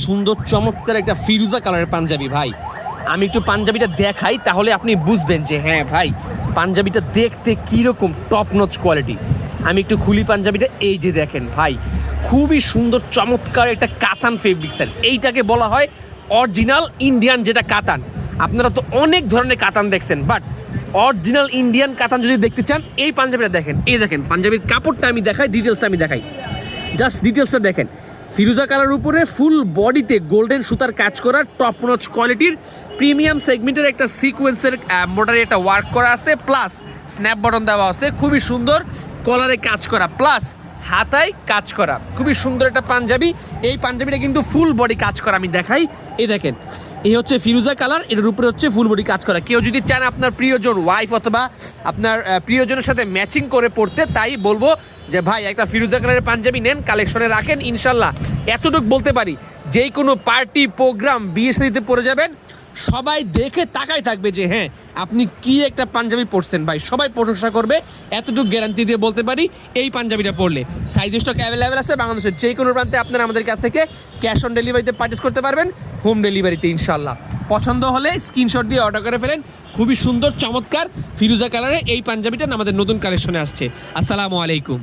সুন্দর চমৎকার একটা ফিরোজা কালারের পাঞ্জাবি ভাই। আমি একটু পাঞ্জাবিটা দেখাই, তাহলে আপনি বুঝবেন যে হ্যাঁ ভাই পাঞ্জাবিটা দেখতে কীরকম টপ নচ কোয়ালিটি। আমি একটু খুলি পাঞ্জাবিটা, এই যে দেখেন ভাই, খুবই সুন্দর চমৎকার একটা কাতান ফেব্রিক্সের। এইটাকে বলা হয় অরিজিনাল ইন্ডিয়ান যেটা কাতান। আপনারা তো অনেক ধরনের কাতান দেখছেন, বাট অরিজিনাল ইন্ডিয়ান কাতান যদি দেখতে চান এই পাঞ্জাবিটা দেখেন। এই দেখেন পাঞ্জাবির কাপড়টা আমি দেখাই, ডিটেলসটা আমি দেখাই, জাস্ট ডিটেলসটা দেখেন। ফিরোজা কালার উপরে ফুল বডিতে গোল্ডেন সুতার কাজ করা টপ নচ কোয়ালিটির প্রিমিয়াম সেগমেন্টের একটা সিকোয়েন্সের মোটারে একটা ওয়ার্ক করা আছে, প্লাস স্ন্যাপ বটন দেওয়া আছে, খুবই সুন্দর কলারে কাজ করা, প্লাস হাতায় কাজ করা, খুবই সুন্দর একটা পাঞ্জাবি। এই পাঞ্জাবিটা কিন্তু ফুল বডি কাজ করা, আমি দেখাই। এই দেখেন, এই হচ্ছে ফিরোজা কালার, এটার উপরে হচ্ছে ফুল বডি কাজ করা। কেউ যদি চান আপনার প্রিয়জন ওয়াইফ অথবা আপনার প্রিয়জনের সাথে ম্যাচিং করে পড়তে, তাই বলবো যে ভাই একটা ফিরোজা কালারের পাঞ্জাবি নেন, কালেকশনে রাখেন। ইনশাল্লাহ এতটুকু বলতে পারি, যে কোনো পার্টি প্রোগ্রাম বিয়ে শাদীতে পরে যাবেন, সবাই দেখে তাকাই থাকবে যে হ্যাঁ আপনি কি একটা পাঞ্জাবি পরছেন ভাই, সবাই প্রশংসা করবে। এতটুকু গ্যারান্টি দিয়ে বলতে পারি এই পাঞ্জাবিটা পরলে। সাইজ স্টক অ্যাভেলেবেল আছে বাংলাদেশের যে কোনো প্রান্তে। আপনারা আমাদের কাছ থেকে ক্যাশ অন ডেলিভারিতে পারচেস করতে পারবেন, হোম ডেলিভারিতে ইনশাল্লাহ। পছন্দ হলে স্ক্রিনশট দিয়ে অর্ডার করে ফেলেন। খুবই সুন্দর চমৎকার ফিরোজা কালারে এই পাঞ্জাবিটা আমাদের নতুন কালেকশনে আসছে। আসসালামু আলাইকুম।